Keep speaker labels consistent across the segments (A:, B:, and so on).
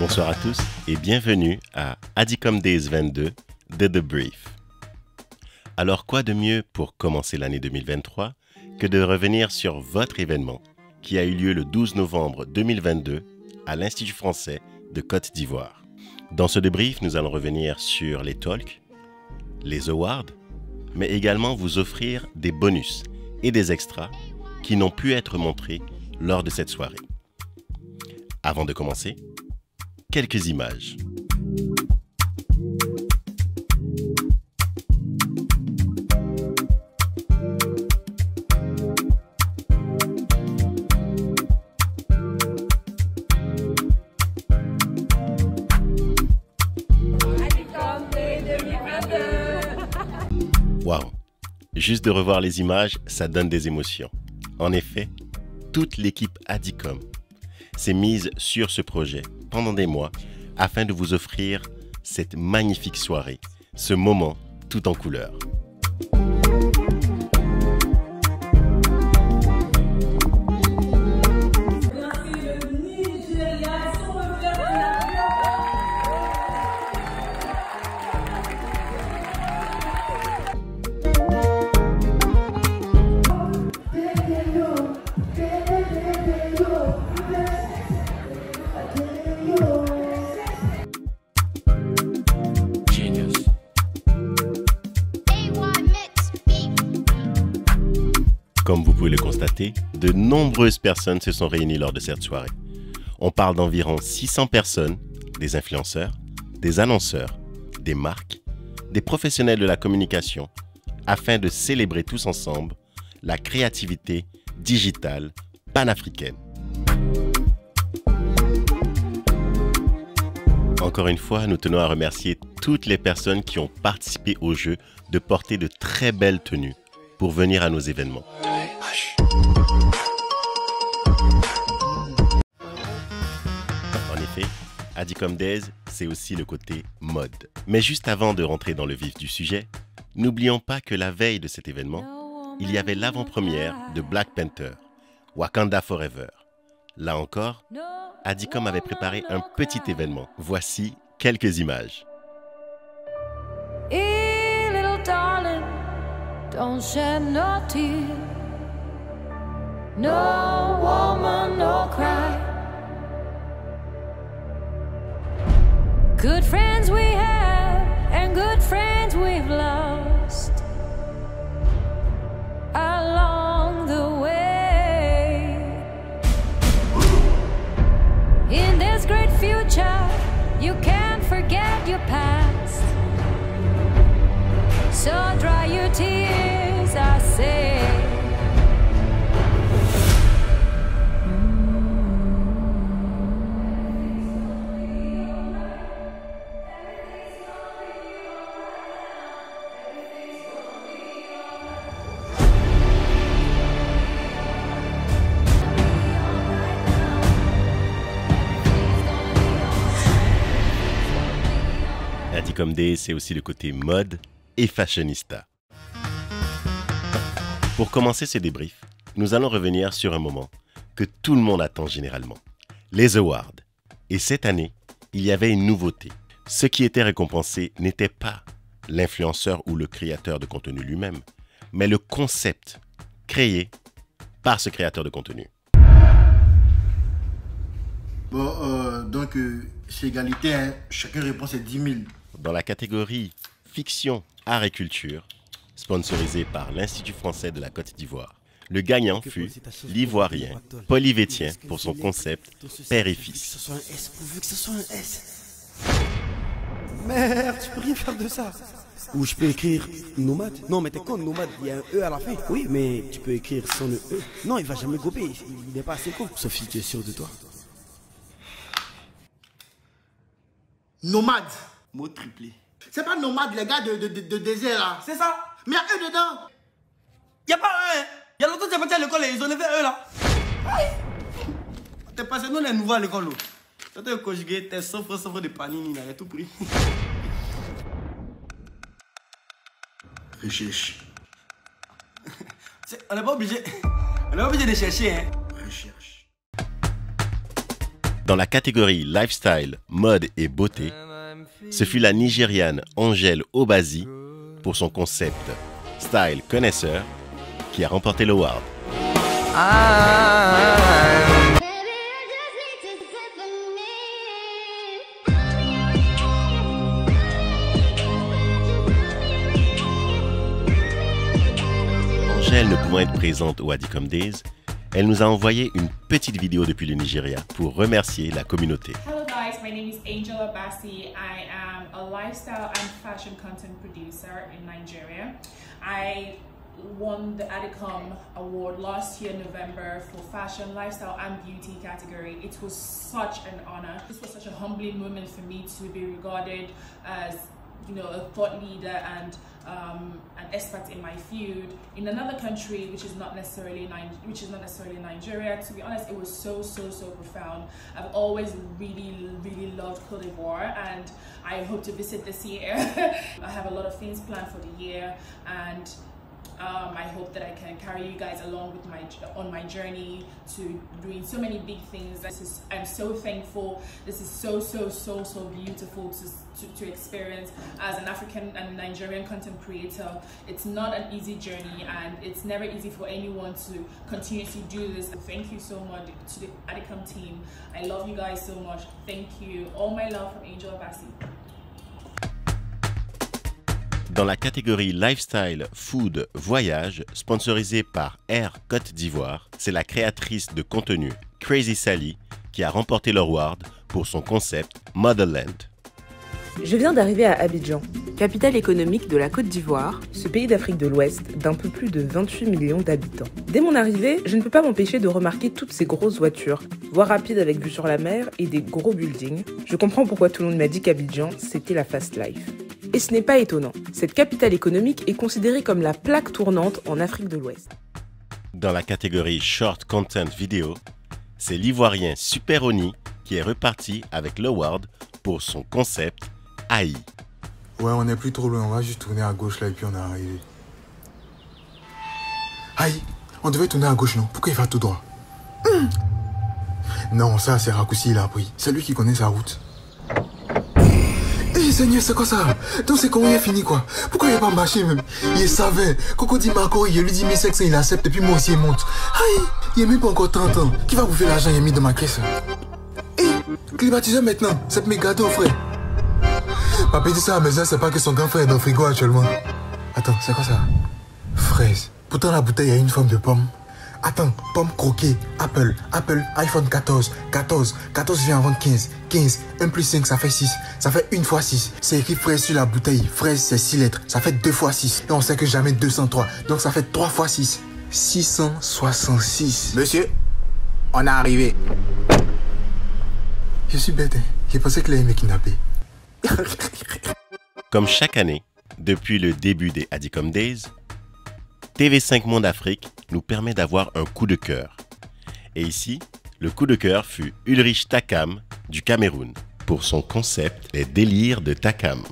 A: Bonsoir à tous et bienvenue à Adicom Days 22 de The Brief. Alors quoi de mieux pour commencer l'année 2023 que de revenir sur votre événement qui a eu lieu le 12 novembre 2022 à l'Institut français de Côte d'Ivoire. Dans ce débrief, nous allons revenir sur les talks, les awards, mais également vous offrir des bonus et des extras qui n'ont pu être montrés lors de cette soirée. Avant de commencer, quelques images. Waouh! Juste de revoir les images, ça donne des émotions. En effet, toute l'équipe Adicom s'est mise sur ce projet pendant des mois afin de vous offrir cette magnifique soirée, ce moment tout en couleurs. Comme vous pouvez le constater, de nombreuses personnes se sont réunies lors de cette soirée. On parle d'environ 600 personnes, des influenceurs, des annonceurs, des marques, des professionnels de la communication, afin de célébrer tous ensemble la créativité digitale panafricaine. Encore une fois, nous tenons à remercier toutes les personnes qui ont participé au jeu de porter de très belles tenues pour venir à nos événements. En effet, Adicom Days, c'est aussi le côté mode. Mais juste avant de rentrer dans le vif du sujet, n'oublions pas que la veille de cet événement, il y avait l'avant-première de Black Panther, Wakanda Forever. Là encore, Adicom avait préparé un petit événement. Voici quelques images.
B: Hey, little darling, don't shed no tears. No woman, no cry. Good friends we have and good friends we've lost along the way. In this great future, you can't forget your past. So dry your tears, I say.
A: Adicom Days, c'est aussi le côté mode et fashionista. Pour commencer ce débrief, nous allons revenir sur un moment que tout le monde attend généralement, les awards. Et cette année, il y avait une nouveauté. Ce qui était récompensé n'était pas l'influenceur ou le créateur de contenu lui-même, mais le concept créé par ce créateur de contenu.
C: Bon, donc, c'est égalité, hein. Chacun répond c'est 10 000.
A: Dans la catégorie Fiction, Art et Culture, sponsorisée par l'Institut français de la Côte d'Ivoire, le gagnant fut l'Ivoirien Pauly Vétien pour son concept Père et Fils.
D: Pourvu que ce soit un S. Merde, tu peux rien faire de ça. Ou je peux écrire nomade. Non, mais t'es con, nomade, il y a un E à la fin. Oui, mais tu peux écrire sans le E. Non, il va jamais gober, il n'est pas assez con. Sauf si tu es sûr de toi.
C: Nomade.
D: Mot triplé.
C: C'est pas nomade, les gars de désert là.
D: C'est ça.
C: Mais il y a eux dedans.
D: Y a pas un, hein. Y a longtemps que j'ai parti à l'école et ils ont levé eux là. T'es passé, nous les nouveaux à l'école. Toi t'es conjugué, t'es sauf de panini, il a tout pris.
C: Recherche.
D: On n'est pas obligé. On n'est pas obligé de chercher, hein.
C: Recherche.
A: Dans la catégorie Lifestyle, Mode et Beauté, ce fut la Nigériane Angèle Obasi pour son concept Style Connaisseur qui a remporté l'award. Angèle ne pouvant être présente au Adicom Days, elle nous a envoyé une petite vidéo depuis le Nigeria pour remercier la communauté.
E: Hello guys, my name is Angel Obasi. I am a lifestyle and fashion content producer in Nigeria. I won the Adicom Award last year, November, for fashion, lifestyle and beauty category. It was such an honor. This was such a humbling moment for me to be regarded as, you know, a thought leader and an expert in my field in another country which is not necessarily Nigeria. To be honest, it was so profound. I've always really loved Côte d'Ivoire and I hope to visit this year. I have a lot of things planned for the year and I hope that I can carry you guys along with on my journey to doing so many big things. I'm so thankful. This is so beautiful to experience as an African and Nigerian content creator. It's not an easy journey and it's never easy for anyone to continuously do this. Thank you so much to the Adicom team. I love you guys so much. Thank you. All my love from Angel Obasi.
A: Dans la catégorie Lifestyle, Food, Voyage, sponsorisée par Air Côte d'Ivoire, c'est la créatrice de contenu Crazy Sally qui a remporté l'award pour son concept Motherland.
F: Je viens d'arriver à Abidjan, capitale économique de la Côte d'Ivoire, ce pays d'Afrique de l'Ouest d'un peu plus de 28 millions d'habitants. Dès mon arrivée, je ne peux pas m'empêcher de remarquer toutes ces grosses voitures, voies rapides avec vue sur la mer et des gros buildings. Je comprends pourquoi tout le monde m'a dit qu'Abidjan, c'était la fast life. Et ce n'est pas étonnant, cette capitale économique est considérée comme la plaque tournante en Afrique de l'Ouest.
A: Dans la catégorie Short Content Video, c'est l'Ivoirien Super Oni qui est reparti avec l'award pour son concept AI.
G: Ouais, on n'est plus trop loin, on va juste tourner à gauche là et puis on est arrivé. Aïe, on devait tourner à gauche, non? Pourquoi il va tout droit? Non, ça c'est Raccourci, il a appris. C'est lui qui connaît sa route. Eh Seigneur, c'est quoi ça? Donc c'est comment il a fini quoi? Pourquoi il n'a pas marché même? Il savait. Coco dit Marco, il lui dit 1500, il accepte et puis moi aussi il monte. Aïe, il n'est même pas encore 30 ans. Qui va bouffer l'argent il a mis dans ma caisse? Eh, climatiseur maintenant, c'est mes gâteaux frère. Papa dit ça à la maison, c'est pas que son grand frère est dans le frigo actuellement. Attends, c'est quoi ça? Fraise. Pourtant la bouteille a une forme de pomme. Attends, pomme croquée, Apple, iPhone 14 vient avant 15, 1 plus 5 ça fait 6, ça fait 1 fois 6. C'est écrit fraise sur la bouteille, fraise c'est 6 lettres, ça fait 2 fois 6. Et on sait que jamais 203, donc ça fait 3 fois 6. 666. Monsieur, on est arrivé. Je suis bête, hein. J'ai pensé qu'il allait me kidnapper.
A: Comme chaque année, depuis le début des Adicom Days, TV5 Monde Afrique nous permet d'avoir un coup de cœur. Et ici, le coup de cœur fut Ulrich Takam du Cameroun pour son concept Les délires de Takam.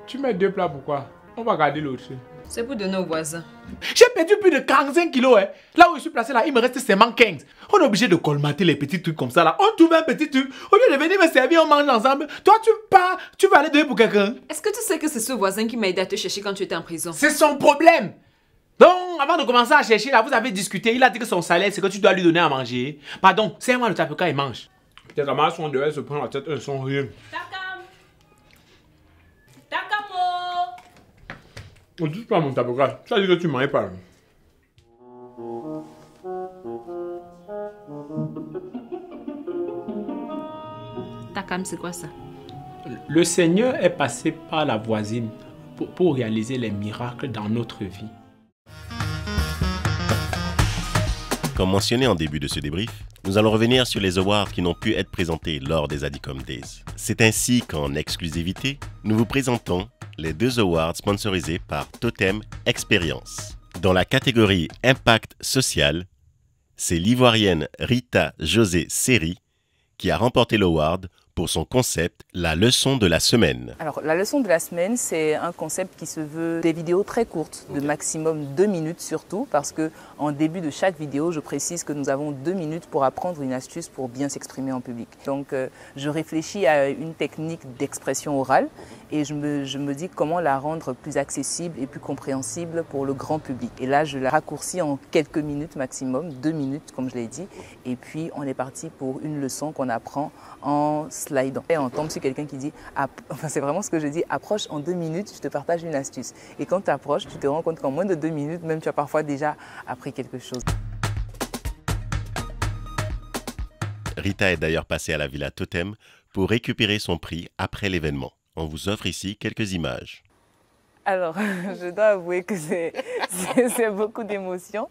H: Tu mets 2 plats pourquoi? On va garder l'autre.
I: C'est pour donner aux voisins.
H: J'ai perdu plus de 45 kilos. Hein. Là où je suis placé, là, il me reste seulement 15. On est obligé de colmater les petits trucs comme ça. Là. On trouve un petit truc. Au lieu de venir me servir, on mange ensemble. Toi, tu pars, tu vas aller donner pour quelqu'un.
I: Est-ce que tu sais que c'est ce voisin qui m'a aidé à te chercher quand tu étais en prison?
H: C'est son problème. Donc, avant de commencer à chercher, là, vous avez discuté. Il a dit que son salaire, c'est que tu dois lui donner à manger. Pardon, c'est moi le tapioca, il mange. Tes camarades sont dehors, se prendre la tête, eux sont rien. On ne touche pas à mon tapioca. Tu as dit que tu ne manges pas.
I: Takam, c'est quoi ça?
H: Le Seigneur est passé par la voisine pour réaliser les miracles dans notre vie.
A: Comme mentionné en début de ce débrief, nous allons revenir sur les awards qui n'ont pu être présentés lors des Adicom Days. C'est ainsi qu'en exclusivité, nous vous présentons les 2 awards sponsorisés par Totem Experience. Dans la catégorie Impact Social, c'est l'Ivoirienne Rita José Seri qui a remporté l'award pour son concept « La leçon de la semaine ».
F: Alors, la leçon de la semaine, c'est un concept qui se veut des vidéos très courtes, de maximum 2 minutes surtout, parce que en début de chaque vidéo, je précise que nous avons 2 minutes pour apprendre une astuce pour bien s'exprimer en public. Donc, je réfléchis à une technique d'expression orale et je me dis comment la rendre plus accessible et plus compréhensible pour le grand public. Et là, je la raccourcis en quelques minutes maximum, 2 minutes comme je l'ai dit, et puis on est parti pour une leçon qu'on apprend en slidant. Et on tombe sur quelqu'un qui dit, enfin c'est vraiment ce que je dis, approche en 2 minutes, je te partage une astuce. Et quand tu approches, tu te rends compte qu'en moins de 2 minutes, même tu as parfois déjà appris quelque chose.
A: Rita est d'ailleurs passée à la Villa Totem pour récupérer son prix après l'événement. On vous offre ici quelques images.
F: Alors, je dois avouer que c'est beaucoup d'émotions.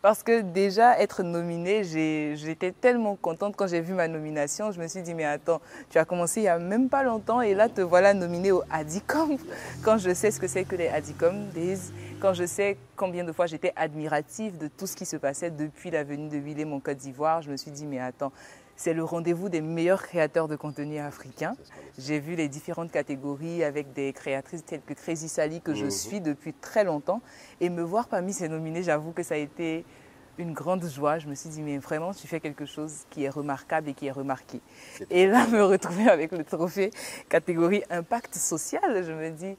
F: Parce que déjà, être nominée, j'étais tellement contente quand j'ai vu ma nomination. Je me suis dit, mais attends, tu as commencé il n'y a même pas longtemps et là, te voilà nominée au Adicom. Quand je sais ce que c'est que les Adicom Days, quand je sais combien de fois j'étais admirative de tout ce qui se passait depuis la venue de Willem en Côte d'Ivoire, je me suis dit, mais attends, c'est le rendez-vous des meilleurs créateurs de contenu africains. J'ai vu les différentes catégories avec des créatrices telles que Crazy Sally que je suis depuis très longtemps. Et me voir parmi ces nominés, j'avoue que ça a été une grande joie. Je me suis dit, mais vraiment, tu fais quelque chose qui est remarquable et qui est remarqué. Et là, me retrouver avec le trophée catégorie impact social, je me dis,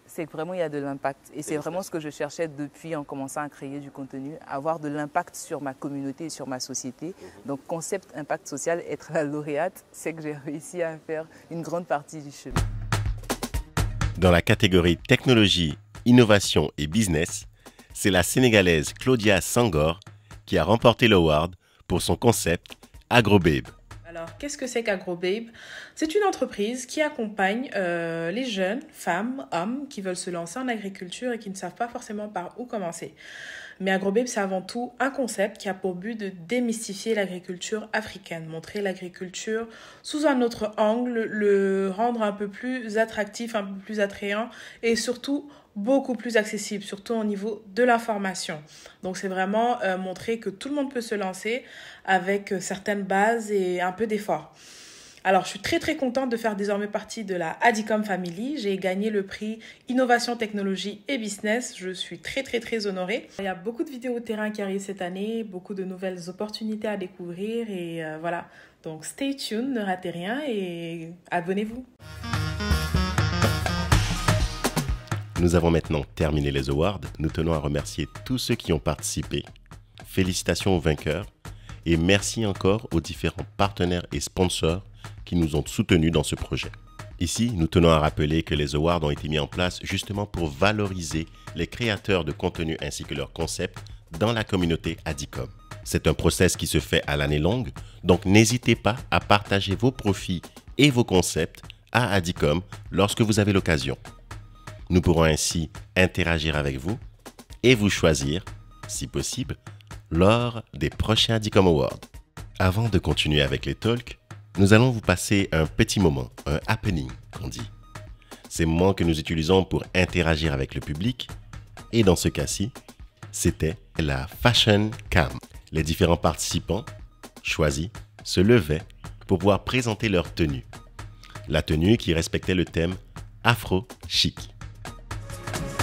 F: c'est que vraiment il y a de l'impact. Et c'est vraiment ce que je cherchais depuis en commençant à créer du contenu, avoir de l'impact sur ma communauté et sur ma société. Donc concept impact social, être la lauréate, c'est que j'ai réussi à faire une grande partie du chemin.
A: Dans la catégorie technologie, innovation et business, c'est la Sénégalaise Claudia Sangor qui a remporté l'award pour son concept AgroBabe.
E: Alors, qu'est-ce que c'est qu'AgroBabe? C'est une entreprise qui accompagne les jeunes, femmes, hommes qui veulent se lancer en agriculture et qui ne savent pas forcément par où commencer. Mais AgroBabe, c'est avant tout un concept qui a pour but de démystifier l'agriculture africaine, montrer l'agriculture sous un autre angle, le rendre un peu plus attractif, un peu plus attrayant et surtout beaucoup plus accessible, surtout au niveau de l'information. Donc c'est vraiment montrer que tout le monde peut se lancer avec certaines bases et un peu d'effort. Alors, je suis très très contente de faire désormais partie de la Adicom Family. J'ai gagné le prix Innovation, Technologie et Business. Je suis très très très honorée. Il y a beaucoup de vidéos terrain qui arrivent cette année, beaucoup de nouvelles opportunités à découvrir et voilà. Donc, stay tuned, ne ratez rien et abonnez-vous.
A: Nous avons maintenant terminé les awards. Nous tenons à remercier tous ceux qui ont participé. Félicitations aux vainqueurs et merci encore aux différents partenaires et sponsors qui nous ont soutenus dans ce projet. Ici, nous tenons à rappeler que les awards ont été mis en place justement pour valoriser les créateurs de contenu ainsi que leurs concepts dans la communauté Adicom. C'est un process qui se fait à l'année longue, donc n'hésitez pas à partager vos profits et vos concepts à Adicom lorsque vous avez l'occasion. Nous pourrons ainsi interagir avec vous et vous choisir, si possible, lors des prochains Adicom Awards. Avant de continuer avec les talks, nous allons vous passer un petit moment, un happening, qu'on dit. Ces moments que nous utilisons pour interagir avec le public, et dans ce cas-ci, c'était la Fashion Cam. Les différents participants choisis se levaient pour pouvoir présenter leur tenue. La tenue qui respectait le thème afro-chic.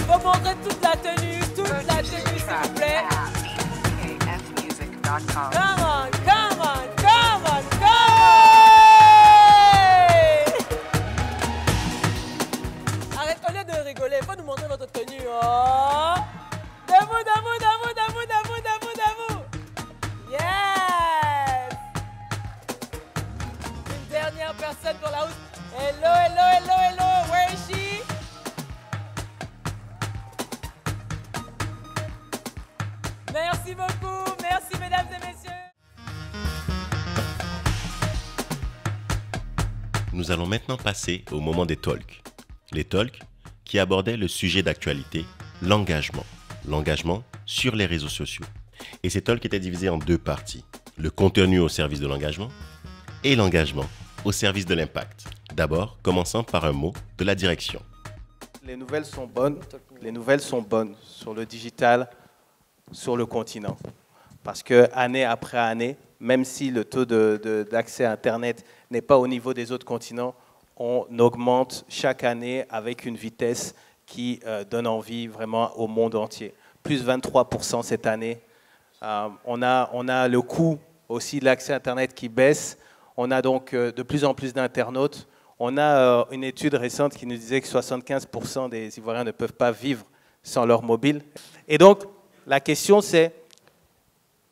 J: Faut montrer toute la tenue, s'il vous plaît. Come on, come on, come on, come on! Arrête, au lieu de rigoler, il faut nous montrer votre tenue. Oh! Debout, debout, debout, debout, debout, debout, debout! Yes! Une dernière personne pour la housse. Hello, hello, hello, hello, where is she? Merci beaucoup, merci mesdames et messieurs.
A: Nous allons maintenant passer au moment des talks. Les talks qui abordaient le sujet d'actualité, l'engagement. L'engagement sur les réseaux sociaux. Et ces talks étaient divisés en deux parties. Le contenu au service de l'engagement et l'engagement au service de l'impact. D'abord, commençant par un mot de la direction.
K: Les nouvelles sont bonnes. Les nouvelles sont bonnes sur le digital, sur le continent. Parce que année après année, même si le taux d'accès à Internet n'est pas au niveau des autres continents, on augmente chaque année avec une vitesse qui donne envie vraiment au monde entier. Plus 23% cette année. On a le coût aussi de l'accès à Internet qui baisse. On a donc de plus en plus d'internautes. On a une étude récente qui nous disait que 75% des Ivoiriens ne peuvent pas vivre sans leur mobile. Et donc, la question c'est,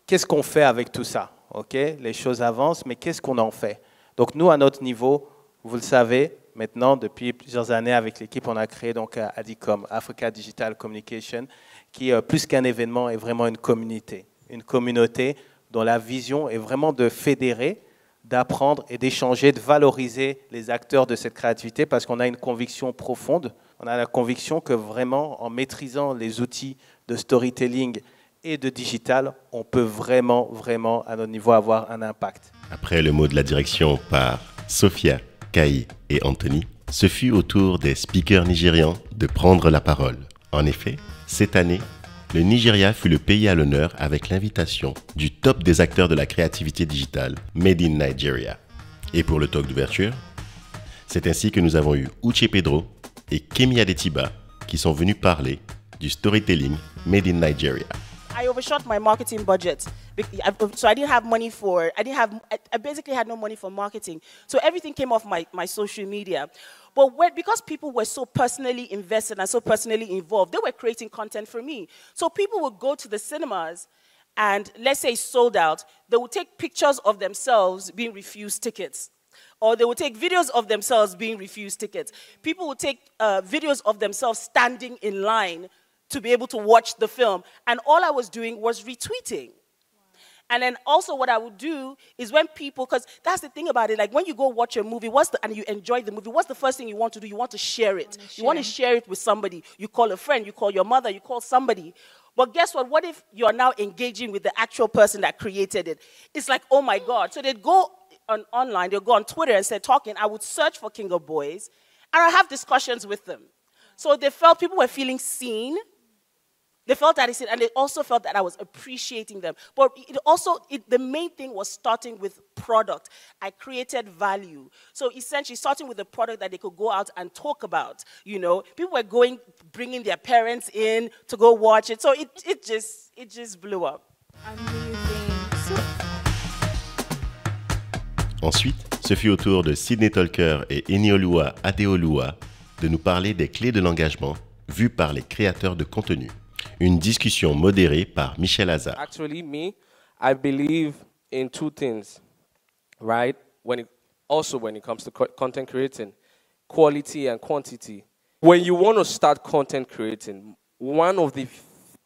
K: qu'est-ce qu'on fait avec tout ça? Okay, les choses avancent, mais qu'est-ce qu'on en fait? Donc nous, à notre niveau, vous le savez, maintenant, depuis plusieurs années, avec l'équipe, on a créé donc ADICOM, Africa Digital Communication, qui, plus qu'un événement, est vraiment une communauté dont la vision est vraiment de fédérer, d'apprendre et d'échanger, de valoriser les acteurs de cette créativité, parce qu'on a une conviction profonde. On a la conviction que vraiment, en maîtrisant les outils de storytelling et de digital, on peut vraiment, à notre niveau, avoir un impact.
A: Après le mot de la direction par Sophia, Kai et Anthony, ce fut au tour des speakers nigérians de prendre la parole. En effet, cette année, le Nigeria fut le pays à l'honneur avec l'invitation du top des acteurs de la créativité digitale Made in Nigeria. Et pour le talk d'ouverture, c'est ainsi que nous avons eu Uche Pedro et Kemi Adetiba qui sont venus parler du storytelling Made in Nigeria.
L: I overshot my marketing budget, so I didn't have money I basically had no money for marketing. So everything came off my social media. But because people were so personally invested and so personally involved, they were creating content for me. So people would go to the cinemas and, let's say, sold out. They would take pictures of themselves being refused tickets. Or they would take videos of themselves being refused tickets. People would take videos of themselves standing in line to be able to watch the film. And all I was doing was retweeting. And then also what I would do is when people, because that's the thing about it, like when you go watch a movie, and you enjoy the movie, what's the first thing you want to do? You want to share it. You want to share it with somebody. You call a friend, you call your mother, you call somebody. But guess what? What if you're now engaging with the actual person that created it? It's like, oh my God. So they'd go online, they'll go on Twitter and start talking. I would search for King of Boys, and I have discussions with them. So they felt people were feeling seen. They felt that and they also felt that I was appreciating them. But the main thing was starting with product. I created value. So essentially, starting with a product that they could go out and talk about. You know, people were bringing their parents in to go watch it. So it just blew up.
A: Ensuite, ce fut au tour de Sydney Talker et Eniolua Adeolua de nous parler des clés de l'engagement vues par les créateurs de contenu. Une discussion modérée par Michel Hazard.
M: Actually, I believe in two things, right? When it comes to content creating, quality and quantity. When you want to start content creating, one of the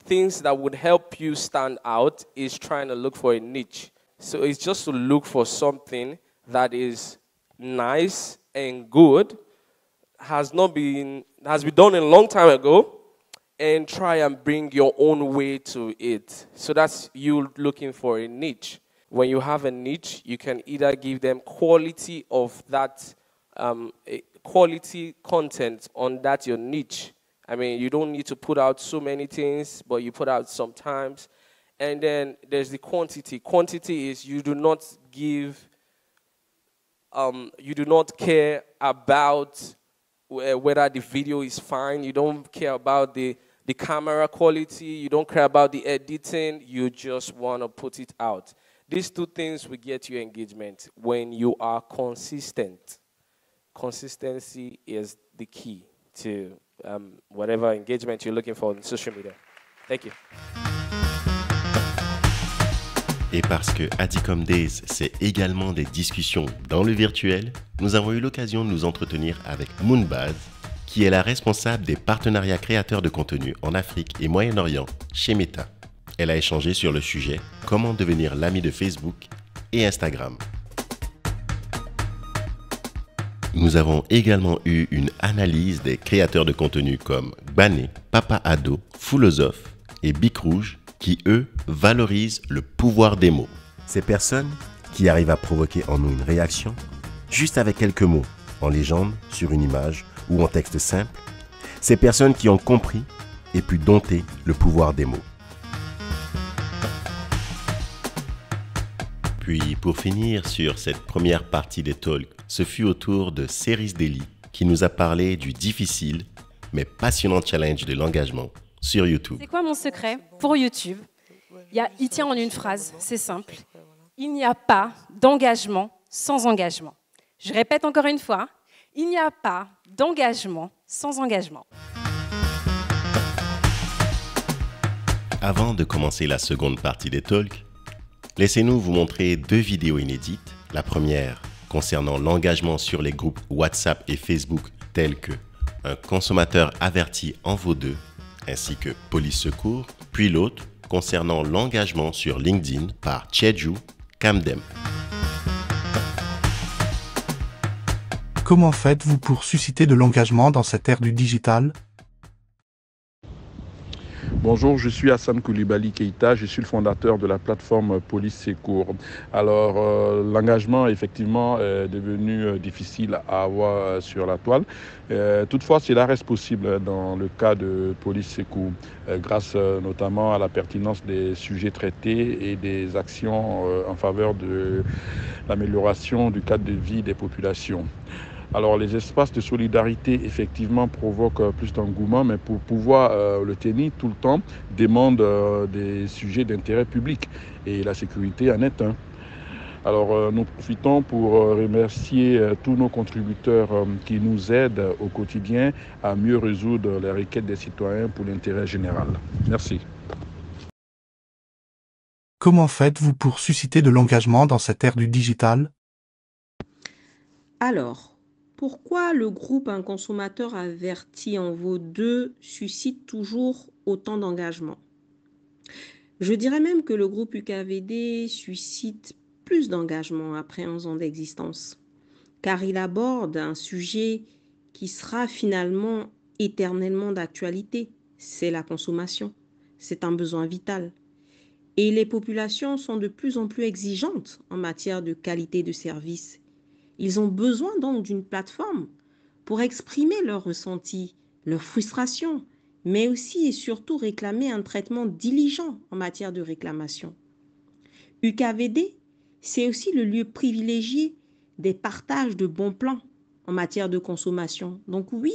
M: things that would help you stand out is trying to look for a niche. So it's just to look for something that is nice and good, has been done a long time ago, and try and bring your own way to it. So that's you looking for a niche. When you have a niche, you can either give them quality of that, quality content on that your niche. I mean, you don't need to put out so many things, but you put out sometimes. And then there's the quantity. Quantity is you do not care about whether the video is fine. You don't care about the camera quality. You don't care about the editing. You just want to put it out. These two things will get you engagement when you are consistent. Consistency is the key to whatever engagement you're looking for on social media. Thank you.
A: Et parce que Adicom Days, c'est également des discussions dans le virtuel, nous avons eu l'occasion de nous entretenir avec Moonbaz, qui est la responsable des partenariats créateurs de contenu en Afrique et Moyen-Orient chez Meta. Elle a échangé sur le sujet « Comment devenir l'ami de Facebook et Instagram ». Nous avons également eu une analyse des créateurs de contenu comme Bané, Papa Ado, Philosophe et Bic Rouge, qui, eux, valorisent le pouvoir des mots. Ces personnes qui arrivent à provoquer en nous une réaction, juste avec quelques mots, en légende, sur une image ou en texte simple, ces personnes qui ont compris et pu dompter le pouvoir des mots. Puis pour finir sur cette première partie des talks, ce fut au tour de Cerise Deli qui nous a parlé du difficile mais passionnant challenge de l'engagement sur YouTube.
N: C'est quoi mon secret pour YouTube? Il tient en une phrase, c'est simple. Il n'y a pas d'engagement sans engagement. Je répète encore une fois, il n'y a pas d'engagement sans engagement.
A: Avant de commencer la seconde partie des talks, laissez-nous vous montrer 2 vidéos inédites. La première concernant l'engagement sur les groupes WhatsApp et Facebook tels que Un consommateur averti en vaut 2 ainsi que Police Secours, puis l'autre concernant l'engagement sur LinkedIn par Cheju Kamdem.
O: Comment faites-vous pour susciter de l'engagement dans cette ère du digital ?
P: Bonjour, je suis Hassan Koulibaly Keïta, je suis le fondateur de la plateforme Police Secours. Alors, l'engagement effectivement est devenu difficile à avoir sur la toile. Toutefois, cela reste possible dans le cas de Police Secours, grâce notamment à la pertinence des sujets traités et des actions en faveur de l'amélioration du cadre de vie des populations. Alors les espaces de solidarité effectivement provoquent plus d'engouement, mais pour pouvoir le tenir tout le temps demande des sujets d'intérêt public et la sécurité en est un. Alors nous profitons pour remercier tous nos contributeurs qui nous aident au quotidien à mieux résoudre les requêtes des citoyens pour l'intérêt général. Merci.
O: Comment faites-vous pour susciter de l'engagement dans cette ère du digital ?
Q: Alors, pourquoi le groupe Un consommateur averti en vaut 2 suscite toujours autant d'engagement? Je dirais même que le groupe UKVD suscite plus d'engagement après 11 ans d'existence, car il aborde un sujet qui sera finalement éternellement d'actualité, c'est la consommation. C'est un besoin vital. Et les populations sont de plus en plus exigeantes en matière de qualité de service. Ils ont besoin donc d'une plateforme pour exprimer leurs ressentis, leurs frustrations, mais aussi et surtout réclamer un traitement diligent en matière de réclamation. UKVD, c'est aussi le lieu privilégié des partages de bons plans en matière de consommation. Donc oui,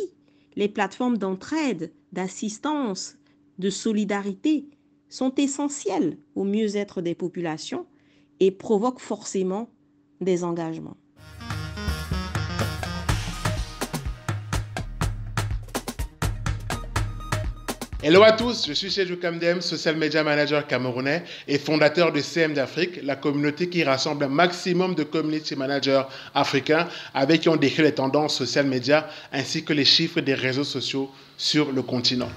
Q: les plateformes d'entraide, d'assistance, de solidarité sont essentielles au mieux-être des populations et provoquent forcément des engagements.
R: Hello à tous, je suis Cheju Kamdem, Social Media Manager camerounais et fondateur de CM d'Afrique, la communauté qui rassemble un maximum de community managers africains avec qui on décrit les tendances social media ainsi que les chiffres des réseaux sociaux sur le continent.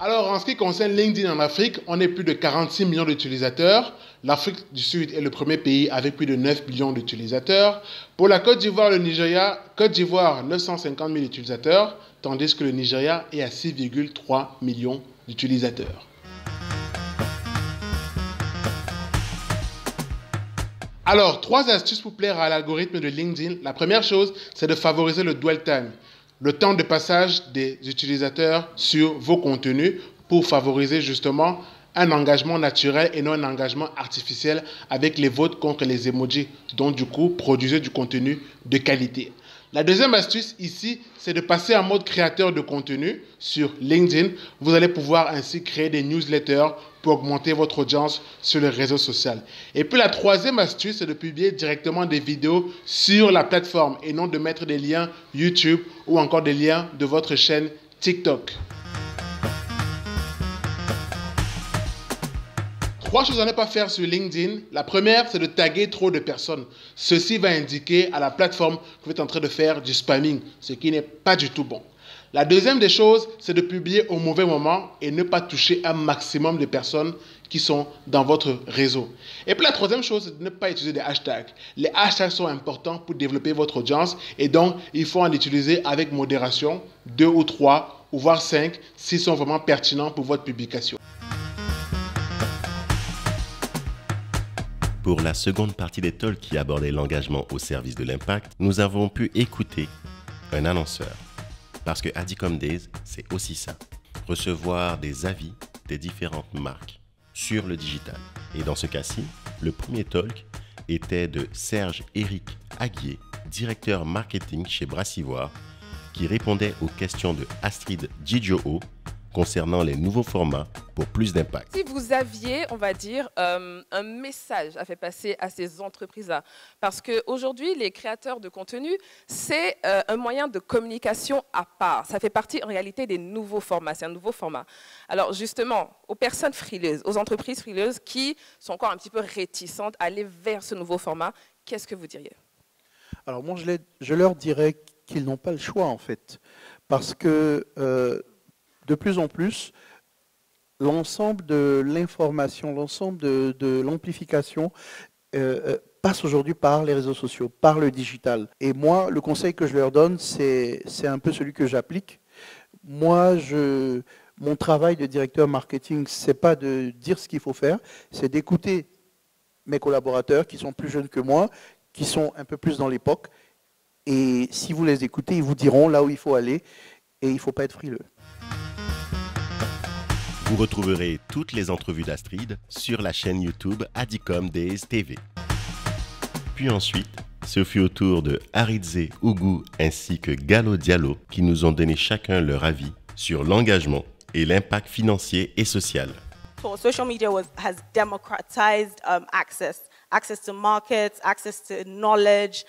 R: Alors, en ce qui concerne LinkedIn en Afrique, on est plus de 46 millions d'utilisateurs. L'Afrique du Sud est le premier pays avec plus de 9 millions d'utilisateurs. Pour la Côte d'Ivoire, le Nigeria, Côte d'Ivoire, 950 000 utilisateurs, tandis que le Nigeria est à 6,3 millions d'utilisateurs. Alors, 3 astuces pour plaire à l'algorithme de LinkedIn. La première chose, c'est de favoriser le dwell time, le temps de passage des utilisateurs sur vos contenus pour favoriser justement un engagement naturel et non un engagement artificiel avec les votes contre les emojis. Donc du coup, produisez du contenu de qualité. La deuxième astuce ici, c'est de passer en mode créateur de contenu sur LinkedIn. Vous allez pouvoir ainsi créer des newsletters pour augmenter votre audience sur le réseau social. Et puis la troisième astuce, c'est de publier directement des vidéos sur la plateforme et non de mettre des liens YouTube ou encore des liens de votre chaîne TikTok. 3 choses à ne pas faire sur LinkedIn. La première, c'est de taguer trop de personnes. Ceci va indiquer à la plateforme que vous êtes en train de faire du spamming, ce qui n'est pas du tout bon. La deuxième des choses, c'est de publier au mauvais moment et ne pas toucher un maximum de personnes qui sont dans votre réseau. Et puis la troisième chose, c'est de ne pas utiliser des hashtags. Les hashtags sont importants pour développer votre audience et donc il faut en utiliser avec modération, 2 ou 3 ou voire 5 s'ils sont vraiment pertinents pour votre publication.
A: Pour la seconde partie des talks qui abordait l'engagement au service de l'impact, nous avons pu écouter un annonceur. Parce que Adicom Days, c'est aussi ça. Recevoir des avis des différentes marques sur le digital. Et dans ce cas-ci, le premier talk était de Serge-Éric Aguier, directeur marketing chez Brassivoire, qui répondait aux questions de Astrid Djidjoho concernant les nouveaux formats pour plus d'impact.
F: Si vous aviez, on va dire, un message à faire passer à ces entreprises-là, parce qu'aujourd'hui, les créateurs de contenu, c'est un moyen de communication à part. Ça fait partie, en réalité, des nouveaux formats. C'est un nouveau format. Alors, justement, aux personnes frileuses, aux entreprises frileuses qui sont encore un petit peu réticentes à aller vers ce nouveau format, qu'est-ce que vous diriez?
S: Alors, moi, je leur dirais qu'ils n'ont pas le choix, en fait, parce que de plus en plus, l'ensemble de l'information, l'ensemble de l'amplification passe aujourd'hui par les réseaux sociaux, par le digital. Et moi, le conseil que je leur donne, c'est un peu celui que j'applique. Moi, mon travail de directeur marketing, c'est pas de dire ce qu'il faut faire, c'est d'écouter mes collaborateurs qui sont plus jeunes que moi, qui sont un peu plus dans l'époque. Et si vous les écoutez, ils vous diront là où il faut aller et il ne faut pas être frileux.
A: Vous retrouverez toutes les entrevues d'Astrid sur la chaîne YouTube Adicom Days TV. Puis ensuite, ce fut au tour de Aridze Ougou ainsi que Gallo Diallo qui nous ont donné chacun leur avis sur l'engagement et l'impact financier et social.
L: So social media has democratized access to markets, access to knowledge,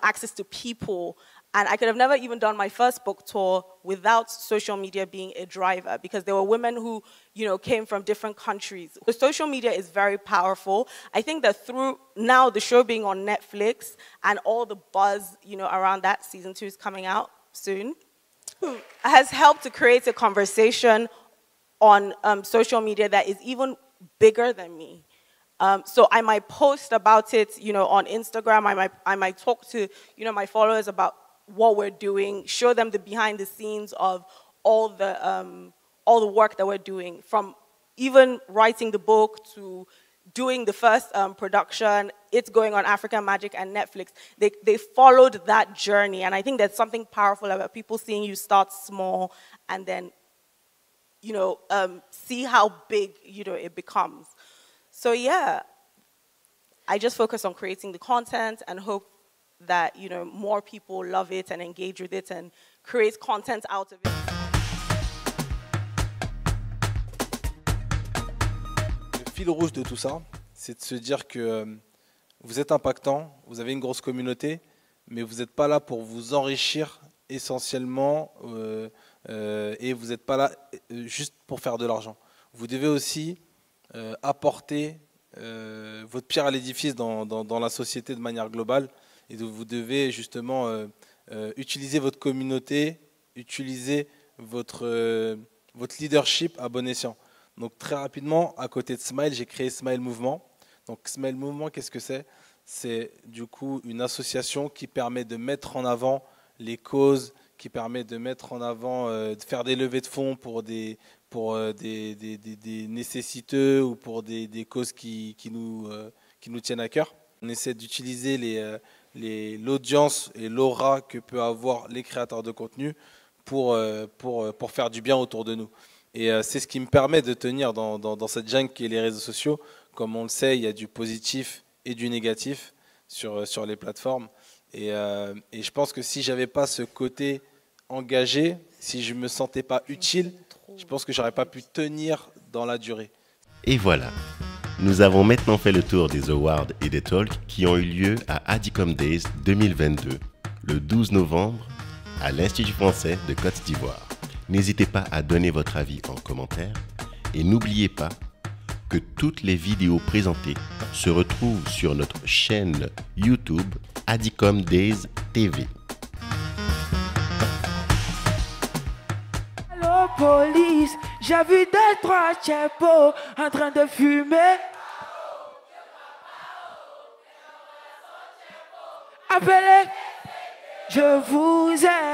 L: access to people. And I could have never even done my first book tour without social media being a driver, because there were women who, came from different countries. The social media is very powerful. I think that through now the show being on Netflix and all the buzz, around that, season 2 is coming out soon, has helped to create a conversation on social media that is even bigger than me. So I might post about it, on Instagram. I might talk to, my followers about what we're doing, show them the behind the scenes of all the work that we're doing, from even writing the book to doing the first production. It's going on African Magic and Netflix. They followed that journey, and I think there's something powerful about people seeing you start small and then, see how big, it becomes. So yeah, I just focus on creating the content and hope that more people love it and engage with it and create content out of it.
T: Le fil rouge de tout ça, c'est de se dire que vous êtes impactant, vous avez une grosse communauté, mais vous n'êtes pas là pour vous enrichir essentiellement et vous n'êtes pas là juste pour faire de l'argent. Vous devez aussi apporter votre pierre à l'édifice dans la société de manière globale. Et vous devez justement utiliser votre communauté, utiliser votre leadership à bon escient. Donc très rapidement, à côté de Smile, j'ai créé Smile Mouvement. Donc Smile Mouvement, qu'est-ce que c'est? C'est du coup une association qui permet de mettre en avant les causes, qui permet de mettre en avant, de faire des levées de fonds pour des nécessiteux ou pour des causes qui nous tiennent à cœur. On essaie d'utiliser l'audience et l'aura que peuvent avoir les créateurs de contenu pour faire du bien autour de nous. Et c'est ce qui me permet de tenir dans cette jungle qui est les réseaux sociaux. Comme on le sait, il y a du positif et du négatif sur les plateformes. Et je pense que si je n'avais pas ce côté engagé, si je ne me sentais pas utile, je pense que je n'aurais pas pu tenir dans la durée.
A: Et voilà, nous avons maintenant fait le tour des awards et des talks qui ont eu lieu à Adicom Days 2022, le 12 novembre, à l'Institut français de Côte d'Ivoire. N'hésitez pas à donner votre avis en commentaire et n'oubliez pas que toutes les vidéos présentées se retrouvent sur notre chaîne YouTube Adicom Days TV.
U: Allô police, j'ai vu 2-3 tchèpos en train de fumer. Appelez, je vous aime.